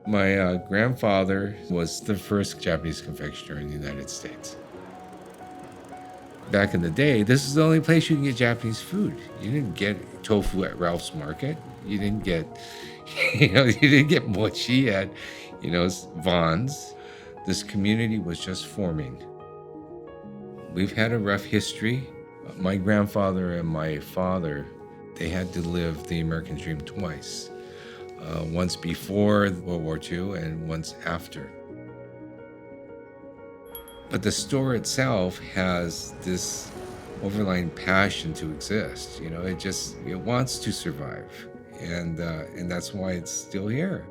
My grandfather was the first Japanese confectioner in the United States. Back in the day, this is the only place you can get Japanese food. You didn't get tofu at Ralph's Market. You didn't get, you didn't get mochi at, Vaughn's. This community was just forming. We've had a rough history. My grandfather and my father, they had to live the American dream twice. Once before World War II and once after. But the store itself has this overlying passion to exist. It wants to survive. And that's why it's still here.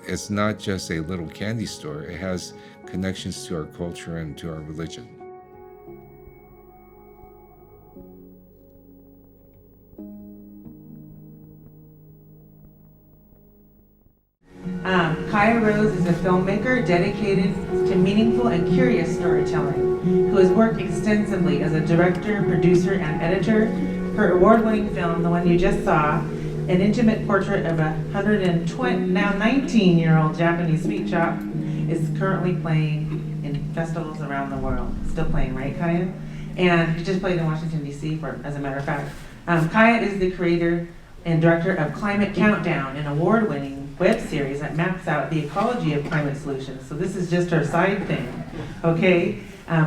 It's not just a little candy store. It has connections to our culture and to our religion. Kaya Rose is a filmmaker dedicated to meaningful and curious storytelling, who has worked extensively as a director, producer, and editor. Her award-winning film, the one you just saw, an intimate portrait of a 19-year-old Japanese sweet shop, is currently playing in festivals around the world. Still playing, right, Kaya? And you just played in Washington, D.C., as a matter of fact. Kaya is the creator and director of Climate Countdown, an award-winning web series that maps out the ecology of climate solutions. So this is just her side thing, okay?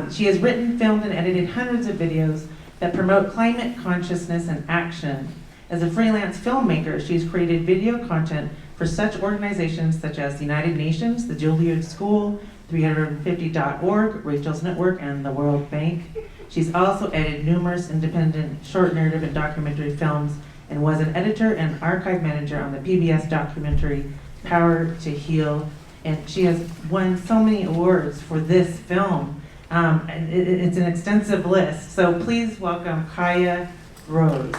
She has written, filmed, and edited hundreds of videos that promote climate consciousness and action. As a freelance filmmaker, she's created video content for such organizations such as the United Nations, the Juilliard School, 350.org, Rachel's Network, and the World Bank. She's also edited numerous independent short narrative and documentary films and was an editor and archive manager on the PBS documentary Power to Heal. And she has won so many awards for this film. It's an extensive list. So please welcome Kaya Rose. Ryan,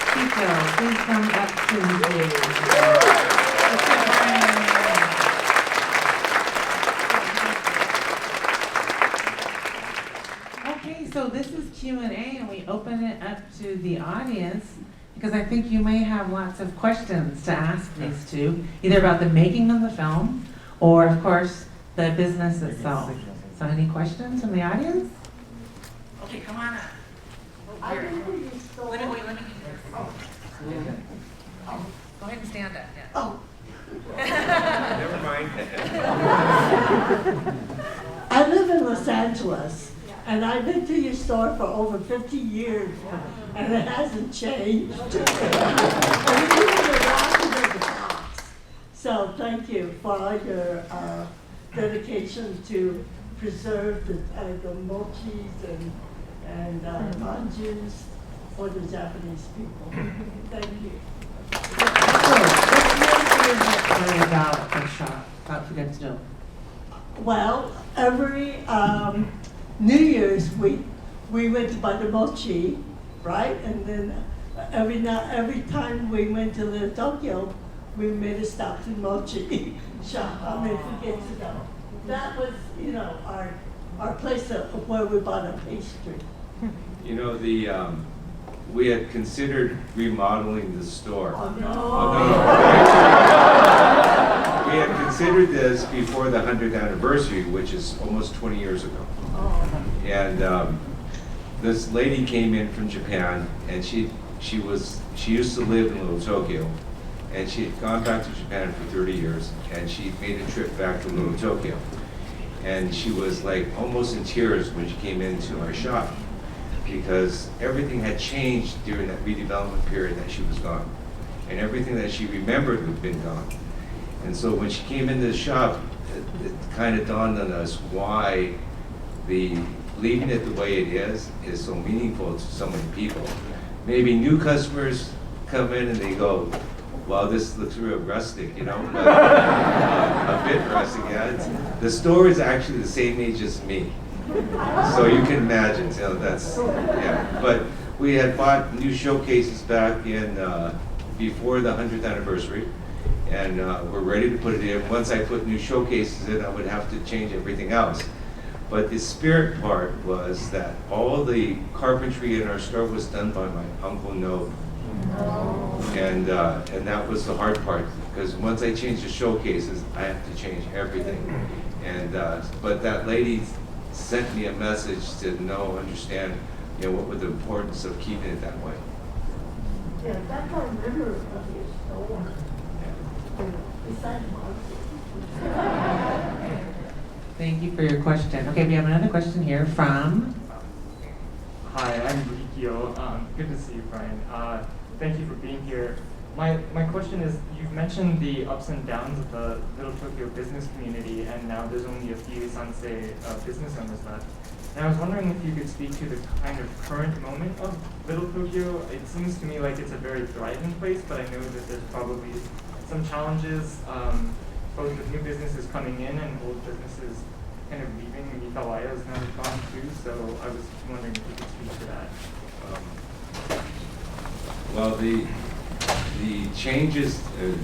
Kito, please come up to the stage. So this is Q&A, and we open it up to the audience because I think you may have lots of questions to ask these two, either about the making of the film or, of course, the business itself. So any questions from the audience? Okay, come on up. Let me go ahead and stand up. Yeah. Oh. Never mind. I live in Los Angeles. And I've been to your store for over 50 years, and it hasn't changed. And you have a rocket in the box. So thank you for all your dedication to preserve the mochis and manjus for the Japanese people. Thank you. So, what's your about the shop, about Fugetsu-Do? Well, every New Year's we went to buy the mochi, right? And then every time we went to Little Tokyo, we made a stop to mochi shop. Fugetsu-Do. That was, our place of where we bought our pastry. We had considered remodeling the store. Oh no! We had considered this before the 100th anniversary, which is almost 20 years ago. And this lady came in from Japan, and she used to live in Little Tokyo, and she had gone back to Japan for 30 years, and she made a trip back to Little Tokyo, and she was like almost in tears when she came into our shop because everything had changed during that redevelopment period that she was gone, and everything that she remembered had been gone. And so when she came into the shop, it kind of dawned on us why leaving it the way it is so meaningful to so many people. Maybe new customers come in and they go, wow, this looks real rustic, but, a bit rustic, yeah. The store is actually the same age as me. So you can imagine, that's, yeah. But we had bought new showcases back in, before the 100th anniversary, and we're ready to put it in. Once I put new showcases in, I would have to change everything else. But the spirit part was that all the carpentry in our store was done by my Uncle Noe. And that was the hard part, because once I changed the showcases, I have to change everything. And but that lady sent me a message to understand, what was the importance of keeping it that way. Yeah, that's our river of your store. Besides marketing. Thank you for your question. Okay, we have another question here from. Hi, I'm Rikio. Good to see you, Brian. Thank you for being here. My question is, you've mentioned the ups and downs of the Little Tokyo business community, and now there's only a few Sansei business owners left. And I was wondering if you could speak to the kind of current moment of Little Tokyo. It seems to me like it's a very thriving place, but I know that there's probably some challenges, both with new businesses coming in and old businesses kind of leaving. Mikawaya is now gone too, so I was wondering if you could speak to that. Well, the changes,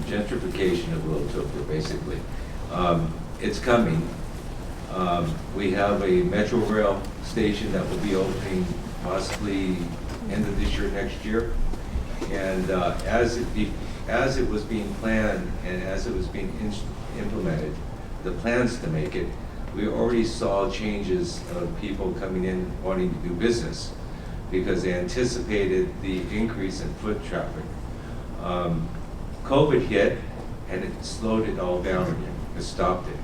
gentrification of Little Tokyo, basically, it's coming. We have a Metro Rail station that will be opening possibly end of this year, next year. And as it was being planned and as it was being implemented, the plans to make it, we already saw changes of people coming in wanting to do business because they anticipated the increase in foot traffic. COVID hit and it slowed it all down again. It stopped it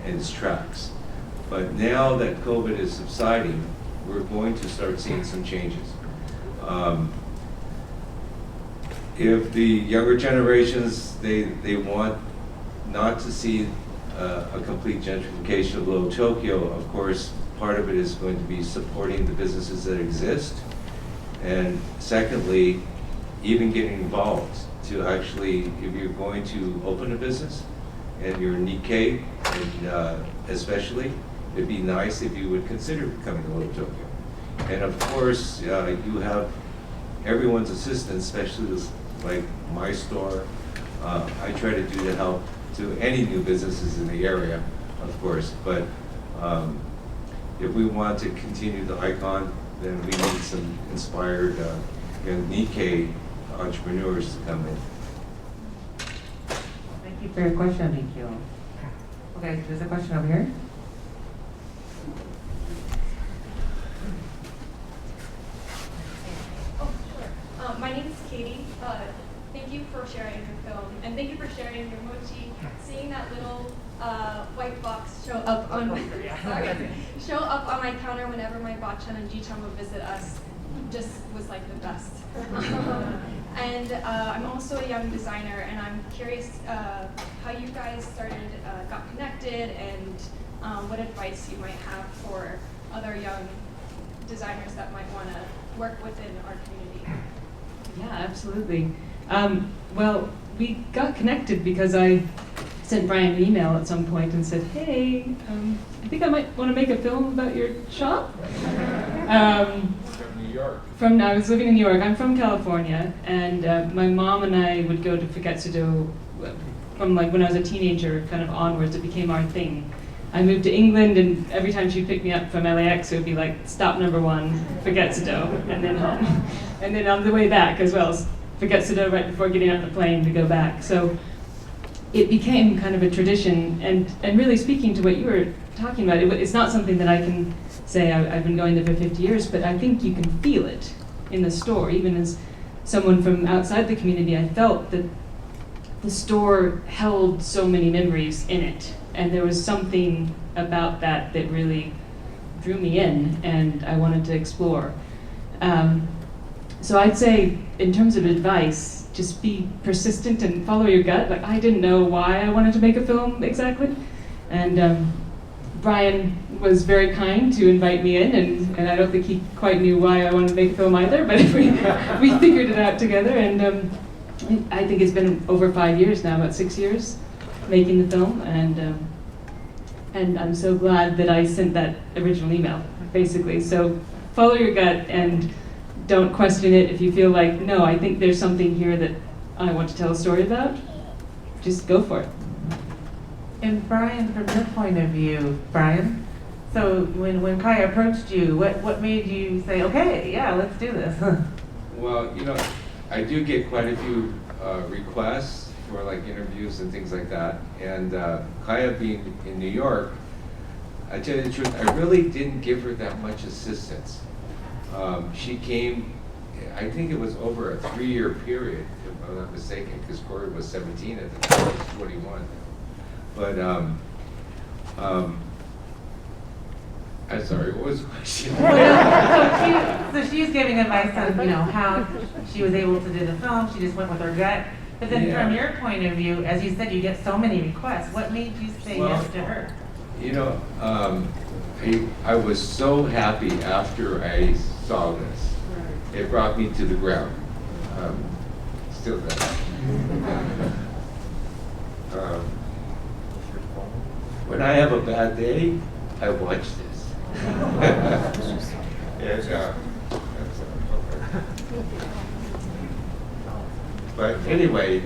in its tracks. But now that COVID is subsiding, we're going to start seeing some changes. If the younger generations, they want not to see a complete gentrification of Little Tokyo, of course, part of it is going to be supporting the businesses that exist. And secondly, even getting involved to actually, if you're going to open a business and you're Nikkei, and especially, it'd be nice if you would consider coming to Little Tokyo. And of course, you have everyone's assistance, especially like my store. I try to do to help to any new businesses in the area, of course. But if we want to continue the icon, then we need some inspired Nikkei entrepreneurs to come in. Thank you for your question, Rikio. Okay, there's a question over here. Oh, sure. My name is Katie. Thank you for sharing your film, and thank you for sharing your mochi. Seeing that little white box show up on my counter whenever my bachan and ji-chan would visit us just was like the best. And I'm also a young designer, and I'm curious how you guys got connected, and what advice you might have for other young designers that might want to work within our community. Yeah, absolutely. Well, we got connected because I sent Brian an email at some point and said, hey, I think I might want to make a film about your shop. From New York. I was living in New York. I'm from California, and my mom and I would go to Fugetsu-Do from like when I was a teenager kind of onwards. It became our thing. I moved to England, and every time she'd pick me up from LAX, it would be like stop number 1, Fugetsu-Do, and then home. And then on the way back as well, Fugetsu-Do right before getting on the plane to go back. So it became kind of a tradition, and really speaking to what you were talking about, it's not something that I can say I've been going there for 50 years, but I think you can feel it in the store. Even as someone from outside the community, I felt that the store held so many memories in it, and there was something about that that really drew me in, and I wanted to explore. So I'd say, in terms of advice, just be persistent and follow your gut. Like, I didn't know why I wanted to make a film exactly, and Brian was very kind to invite me in, and I don't think he quite knew why I wanted to make a film either, but we figured it out together, and I think it's been over 5 years now, about 6 years, making the film, and I'm so glad that I sent that original email, basically. So follow your gut and don't question it. If you feel like, no, I think there's something here that I want to tell a story about, just go for it. And Brian, from your point of view, Brian, So when Kaya approached you, what made you say, okay, yeah, let's do this? Well, you know, I do get quite a few requests for like interviews and things like that. And Kaya being in New York, I tell you the truth, I really didn't give her that much assistance. She came, I think it was over a 3-year period, if I'm not mistaken, because Corey was 17 at the time, he was 21. But I'm sorry, what was the question? So she's giving advice on, you know, how she was able to do the film. She just went with her gut. But then Yeah. from your point of view, as you said, you get so many requests. What made you say Well, yes to her? You know, I was so happy after I saw this. It brought me to the ground. Still does. When I have a bad day, I watch this. But anyway,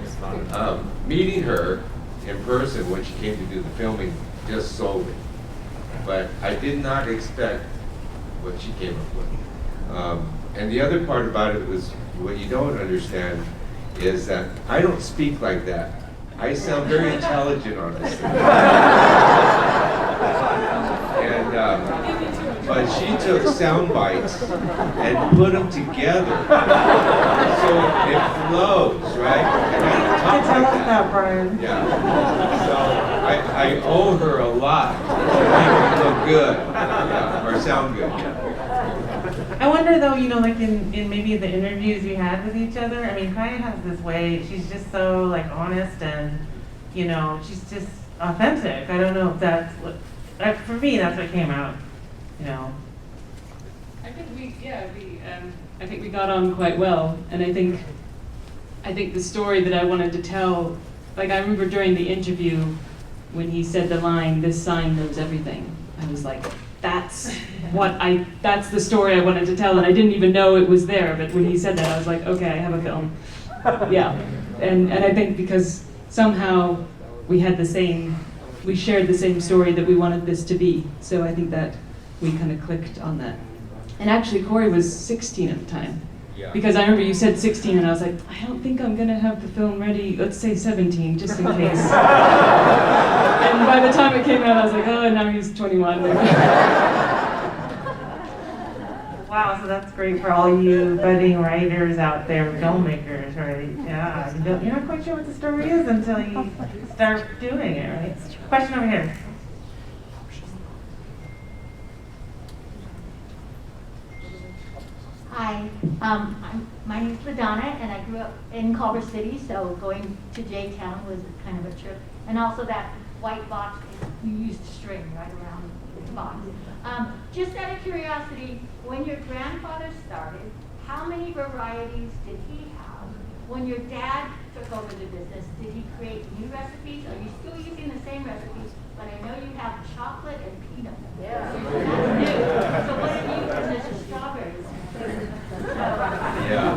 meeting her in person when she came to do the filming just sold it. But I did not expect what she came up with. And the other part about it was, what you don't understand is that I don't speak like that. I sound very intelligent on this thing. But she took sound bites and put them together so it flows, right? And I don't talk Tell like us that, Brian. Yeah. So I owe her a lot to make it look good, yeah, or sound good. I wonder though, you know, like in maybe the interviews you had with each other, I mean, Kaya has this way, she's just so like honest and, you know, she's just authentic. I don't know if that's what, for me, that's what came out, you know. I think I think we got on quite well, and I think the story that I wanted to tell, like I remember during the interview when he said the line, "This sign knows everything," I was like, that's the story I wanted to tell, and I didn't even know it was there, but when he said that, I was like, okay, I have a film. Yeah, and I think because somehow we shared the same story that we wanted this to be, so I think that we kind of clicked on that. And actually, Corey was 16 at the time. Yeah. Because I remember you said 16, and I was like, I don't think I'm gonna have the film ready, let's say 17, just in case. And by the time it came out, I was like, oh, now he's 21. Wow, so that's great for all you budding writers out there, filmmakers, right? Yeah, you're not quite sure what the story is until you start doing it, right? Question over here. Hi, my name's LaDonna, and I grew up in Culver City, so going to J-Town was kind of a trip. And also that white box, you used string right around the box. Just out of curiosity, when your grandfather started, how many varieties did he have? When your dad took over the business, did he create new recipes? Are you still using the same recipes? But I know you have chocolate and peanut. Yeah. So that's new. So what have you, and there's strawberries. Yeah.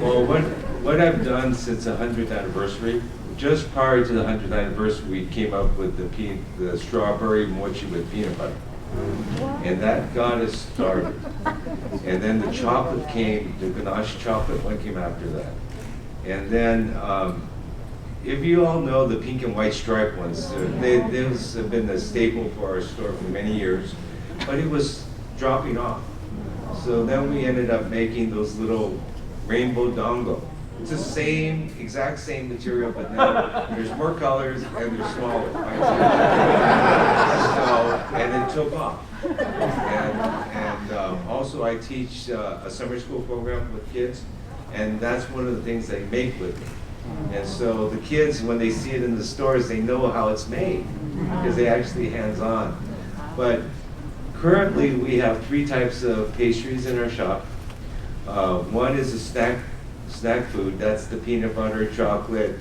Well, what I've done since the 100th anniversary, just prior to the 100th anniversary, we came up with the strawberry mochi with peanut butter. And that got us started. And then the chocolate came, the ganache chocolate one came after that. And then, if you all know the pink and white stripe ones, those have been a staple for our store for many years, but it was dropping off. So then we ended up making those little rainbow dango. It's the exact same material, but now there's more colors and they're smaller. And it took off. And also I teach a summer school program with kids, and that's one of the things they make with me. And so the kids, when they see it in the stores, they know how it's made, because they actually hands-on. But currently, we have 3 types of pastries in our shop. One is a snack food. That's the peanut butter, chocolate,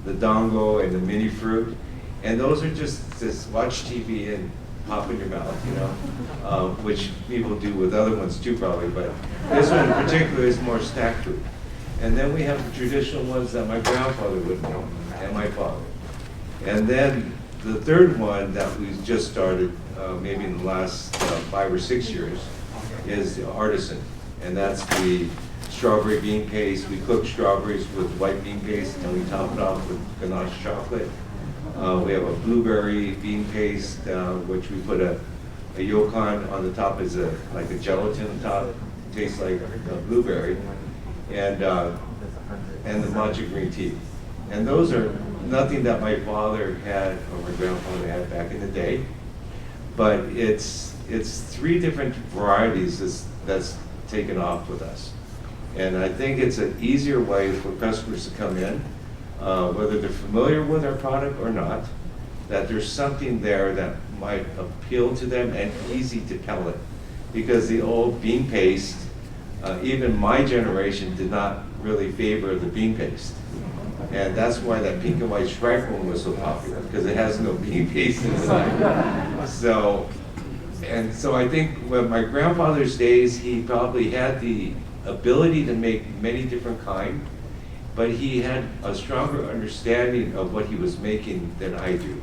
the dango, and the mini fruit. And those are just watch TV and pop in your mouth, you know, which people do with other ones too, probably. But this one in particular is more snack food. And then we have the traditional ones that my grandfather would make, and my father. And then the third one that we just started, maybe in the last 5 or 6 years, is the artisan. And that's the strawberry bean paste. We cook strawberries with white bean paste and we top it off with ganache chocolate. We have a blueberry bean paste, which we put a yolk on the top is like a gelatin on top. It tastes like blueberry. And the matcha green tea. And those are nothing that my father had or my grandfather had back in the day. But it's 3 different varieties that's taken off with us. And I think it's an easier way for customers to come in, whether they're familiar with our product or not, that there's something there that might appeal to them and easy to pellet. Because the old bean paste, even my generation did not really favor the bean paste. And that's why that pink and white stripe one was so popular, because it has no bean paste inside. So I think when my grandfather's days, he probably had the ability to make many different kinds, but he had a stronger understanding of what he was making than I do,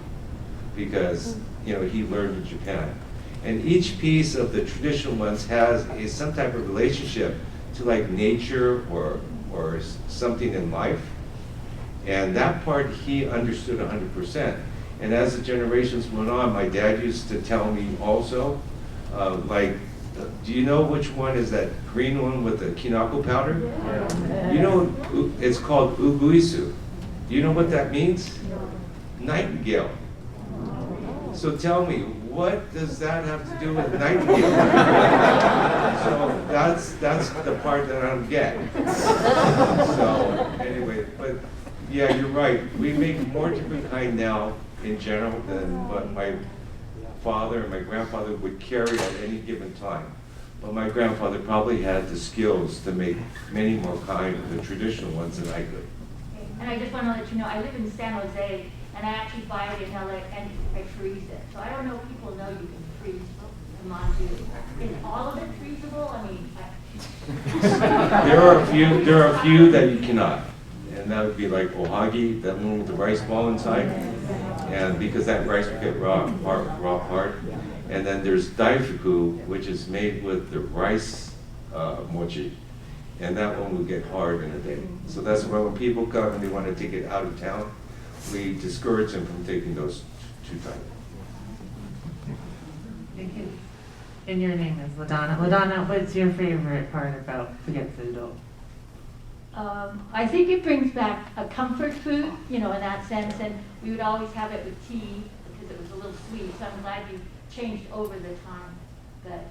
because he learned in Japan. And each piece of the traditional ones has some type of relationship to like nature or something in life. And that part he understood 100%. And as the generations went on, my dad used to tell me also, do you know which one is that green one with the kinako powder? Yeah. It's called uguisu. Do you know what that means? Nightingale. So tell me, what does that have to do with nightingale? So that's the part that I don't get. So anyway, but yeah, you're right. We make more different kind now in general than what my father and my grandfather would carry at any given time. But my grandfather probably had the skills to make many more kind of the traditional ones than I could. And I just want to let you know, I live in San Jose, and I actually buy it in LA and I freeze it. So I don't know if people know you can freeze the manju. Is all of it freezable? I mean, there are a few that you cannot. And that would be like ohagi, that one with the rice ball inside. And because that rice would get raw hard. And then there's daifuku, which is made with the rice mochi. And that one will get hard in a day. So that's why when people come and they want to take it out of town, we discourage them from taking those too tight. Thank you. And your name is LaDonna. LaDonna, what's your favorite part about Fugetsu-Do? I think it brings back a comfort food, in that sense, and we would always have it with tea because it was a little sweet, so I'm glad you changed over the time. But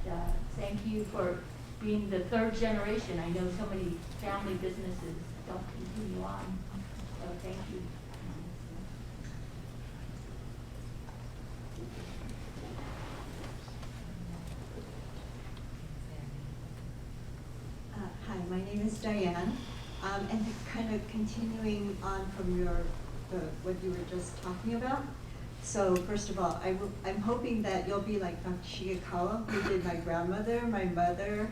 thank you for being the 3rd generation. I know so many family businesses don't continue on, so thank you. Hi, my name is Diane, and kind of continuing on from what you were just talking about. So first of all, I'm hoping that you'll be like Dr. Shigekawa, who did my grandmother, my mother,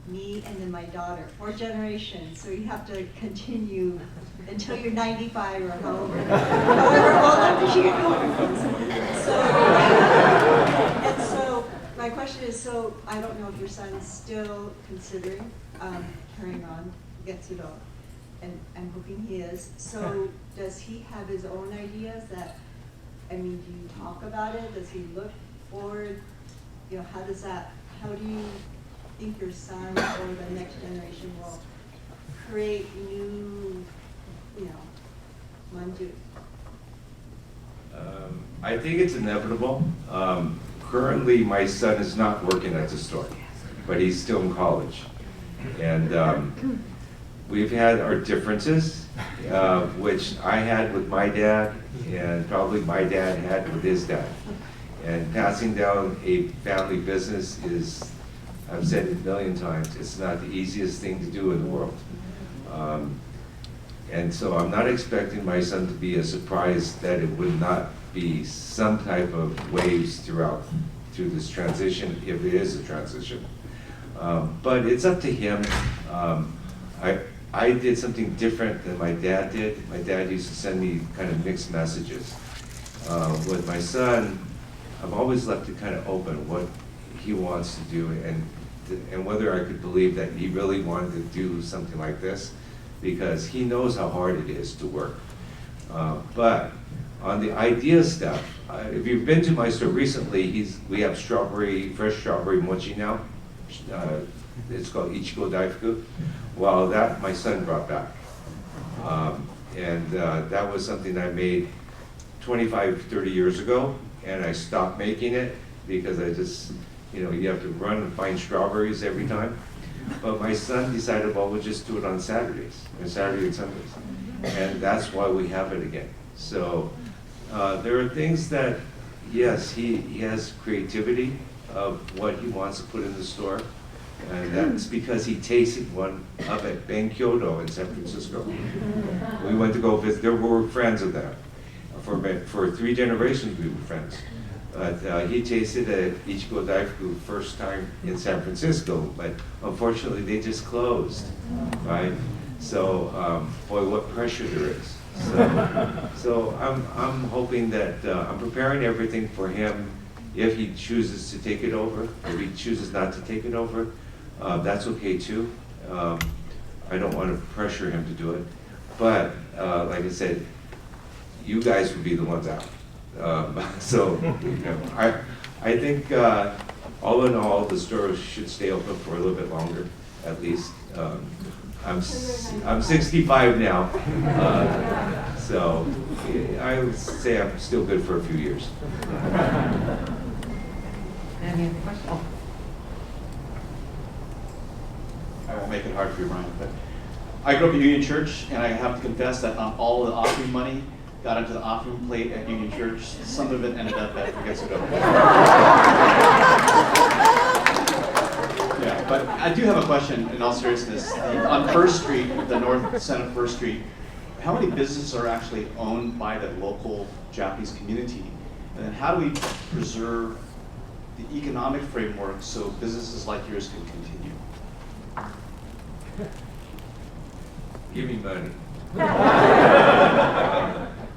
me, and then my daughter, 4 generations. So you have to continue until you're 95 or however old Dr. Shigekawa is. So my question is, so I don't know if your son's still considering carrying on Fugetsu-Do, and I'm hoping he is. So does he have his own ideas do you talk about it? Does he look forward? How do you think your son or the next generation will create new, manju? I think it's inevitable. Currently, my son is not working at the store, but he's still in college. And we've had our differences, which I had with my dad, and probably my dad had with his dad. And passing down a family business is, I've said it a million times, it's not the easiest thing to do in the world. And so I'm not expecting my son to be as surprised that it would not be some type of waves through this transition, if it is a transition. But it's up to him. I did something different than my dad did. My dad used to send me kind of mixed messages. With my son, I've always left it kind of open what he wants to do and whether I could believe that he really wanted to do something like this, because he knows how hard it is to work. But on the idea stuff, if you've been to my store recently, we have fresh strawberry mochi now. It's called Ichigo Daifuku. Well, that my son brought back. That was something I made 25, 30 years ago, and I stopped making it because I just, you have to run and find strawberries every time. But my son decided, well, we'll just do it on Saturdays, and Saturday and Sundays. And that's why we have it again. So there are things that, yes, he has creativity of what he wants to put in the store. And that's because he tasted one up at Ben Kyoto in San Francisco. We went to go visit, we were friends of them. For 3 generations we were friends. But he tasted at Ichigo Daifuku first time in San Francisco, but unfortunately they just closed, right? So, boy, what pressure there is. So I'm hoping that, I'm preparing everything for him if he chooses to take it over. If he chooses not to take it over, that's okay too. I don't want to pressure him to do it. But, like I said, you guys would be the ones out. I think all in all, the store should stay open for a little bit longer, at least. I'm 65 now, so I would say I'm still good for a few years. Any other questions? I won't make it hard for you, Ryan, but I grew up at Union Church, and I have to confess that all the offering money got into the offering plate at Union Church. Some of it ended up at Fugetsu-Do. Yeah, but I do have a question in all seriousness. On First Street, the north center of First Street, how many businesses are actually owned by the local Japanese community? And then how do we preserve the economic framework so businesses like yours can continue? Give me money.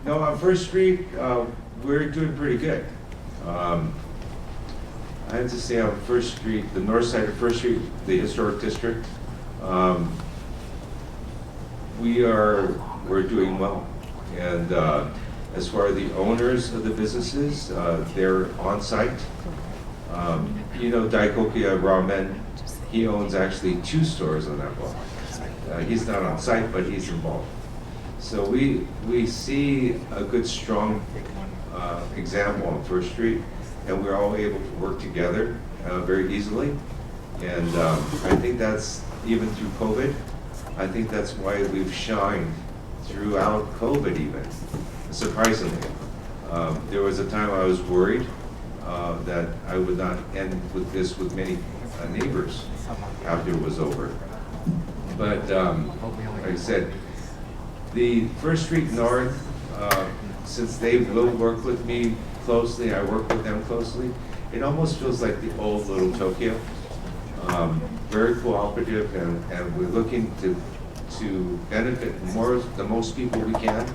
No, on First Street, we're doing pretty good. I have to say on First Street, the north side of First Street, the historic district, we're doing well. And as far as the owners of the businesses, they're on site. Daikokuya Ramen, he owns actually 2 stores on that block. He's not on site, but he's involved. So we see a good, strong example on First Street, and we're all able to work together very easily. And I think that's, even through COVID, I think that's why we've shined throughout COVID even, surprisingly. There was a time I was worried that I would not end with many neighbors after it was over. But like I said, the First Street North, since they will work with me closely, I work with them closely, it almost feels like the old Little Tokyo. Very cooperative, and we're looking to benefit the most people we can,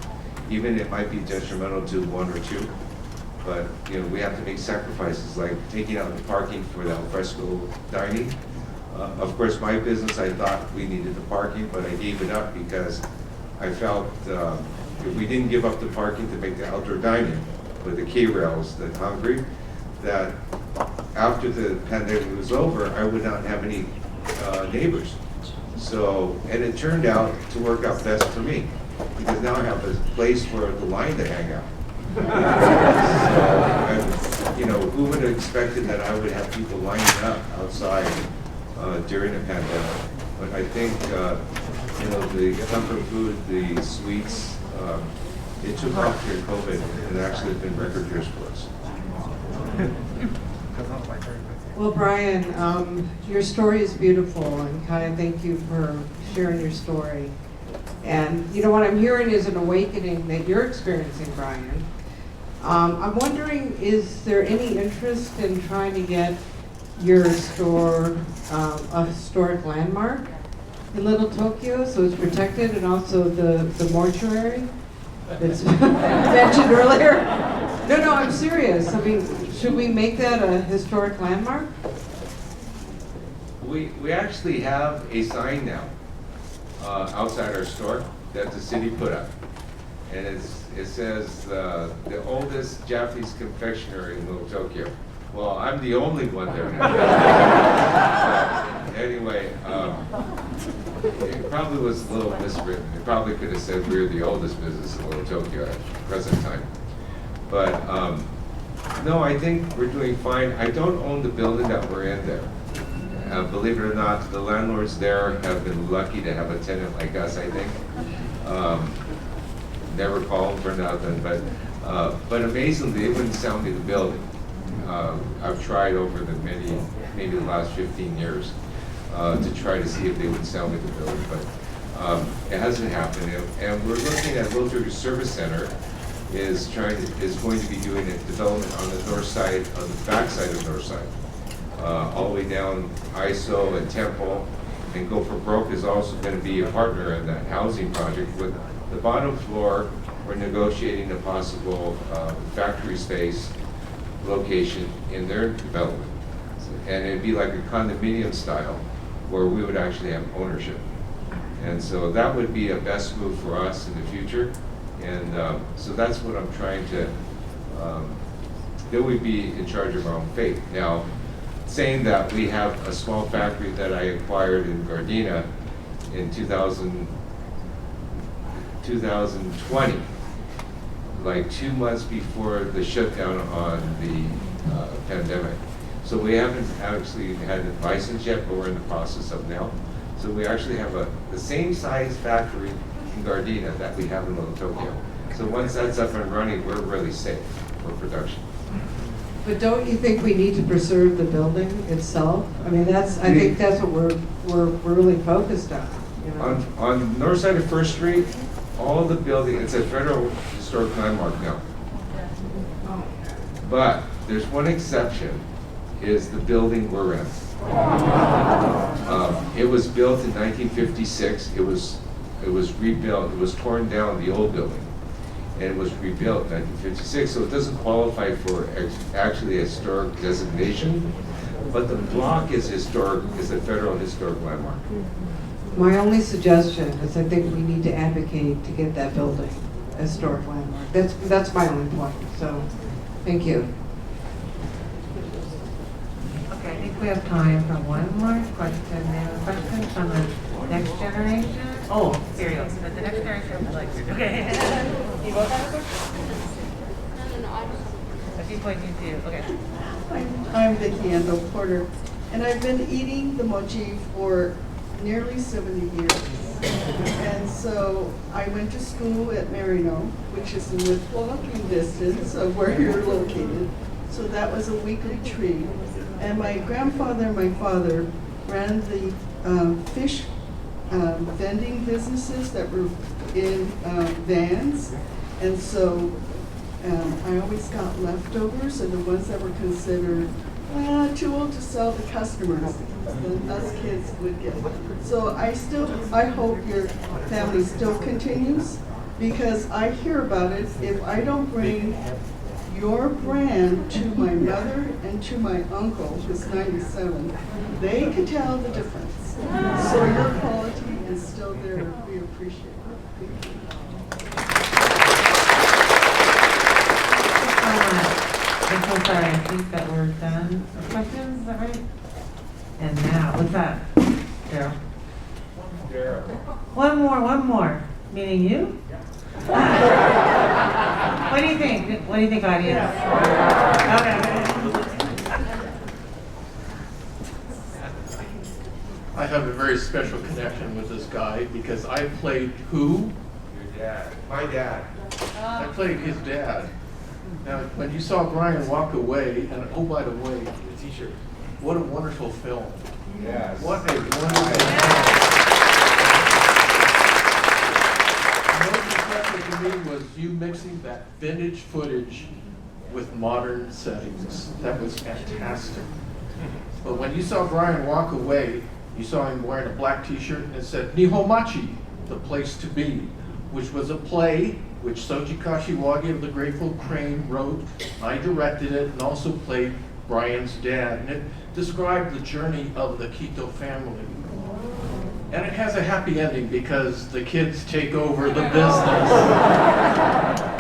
even it might be detrimental to 1 or 2. But we have to make sacrifices, like taking out the parking for the alfresco dining. Of course, my business, I thought we needed the parking, but I gave it up because I felt if we didn't give up the parking to make the outdoor dining with the K-rails, the concrete, that after the pandemic was over, I would not have any neighbors. So, and it turned out to work out best for me, because now I have a place for the line to hang out. So, who would have expected that I would have people lining up outside during a pandemic? But I think, the comfort food, the sweets, it took off during COVID, and actually it's been record years for us. Well, Brian, your story is beautiful, and Kaya, thank you for sharing your story. And what I'm hearing is an awakening that you're experiencing, Brian. I'm wondering, is there any interest in trying to get your store a historic landmark in Little Tokyo, so it's protected, and also the mortuary that's mentioned earlier? No, I'm serious. I mean, should we make that a historic landmark? We actually have a sign now outside our store that the city put up. And it says, the oldest Japanese confectionery in Little Tokyo. Well, I'm the only one there now. Anyway, it probably was a little miswritten. It probably could have said we're the oldest business in Little Tokyo at the present time. But no, I think we're doing fine. I don't own the building that we're in there. Believe it or not, the landlords there have been lucky to have a tenant like us, I think. Never call them for nothing, but amazingly, they wouldn't sell me the building. I've tried over the maybe the last 15 years to try to see if they would sell me the building, but it hasn't happened. And we're looking at Little Tokyo Service Center is going to be doing a development on the north side, on the back side of North Side, all the way down ISO and Temple, and Go for Broke is also going to be a partner in that housing project. With the bottom floor, we're negotiating a possible factory space location in their development. And it'd be like a condominium style where we would actually have ownership. And so that would be a best move for us in the future. And so that's what I'm trying to, that we'd be in charge of our own fate. Now, saying that, we have a small factory that I acquired in Gardena in 2020, like 2 months before the shutdown on the pandemic. So we haven't actually had it licensed yet, but we're in the process of now. So we actually have the same size factory in Gardena that we have in Little Tokyo. So once that's up and running, we're really safe for production. But don't you think we need to preserve the building itself? I mean, I think that's what we're really focused on. You know? On the north side of First Street, all the building, it's a federal historic landmark now. But there's one exception, is the building we're in. It was built in 1956. It was rebuilt. It was torn down, the old building, and it was rebuilt in 1956. So it doesn't qualify for actually a historic designation, but the block is historic, is a federal historic landmark. My only suggestion is I think we need to advocate to get that building a historic landmark. That's my only point. So, thank you. Okay, I think we have time for one more question. Any other questions from the next generation? Oh, cereals, but the next generation would like to. Okay. You both have a question? No, she's pointing to you. Okay. I'm Vicki Ando Porter, and I've been eating the mochi for nearly 70 years. And so I went to school at Marino, which is in walking distance of where you're located. So that was a weekly treat. And my grandfather and my father ran the fish vending businesses that were in vans. And so I always got leftovers, and the ones that were considered too old to sell to customers, then us kids would get. So I hope your family still continues, because I hear about it. If I don't bring your brand to my mother and to my uncle, who's 97, they can tell the difference. So your quality is still there. We appreciate it. Thank you. I'm so sorry, I think that we're done with questions, is that right? And now, what's that, Daryl? One more, meaning you? What do you think? What do you think, audience? Okay. I have a very special connection with this guy because I played who? Your dad. My dad. I played his dad. Now, when you saw Brian walk away, and oh, by the way, the t-shirt, what a wonderful film. Yes. What a wonderful film. Most impressive to me was you mixing that vintage footage with modern settings. That was fantastic. But when you saw Brian walk away, you saw him wearing a black t-shirt and it said Nihonmachi, the place to be, which was a play which Soji Kashiwagi of the Grateful Crane wrote. I directed it and also played Brian's dad. And it described the journey of the Kito family. And it has a happy ending because the kids take over the business.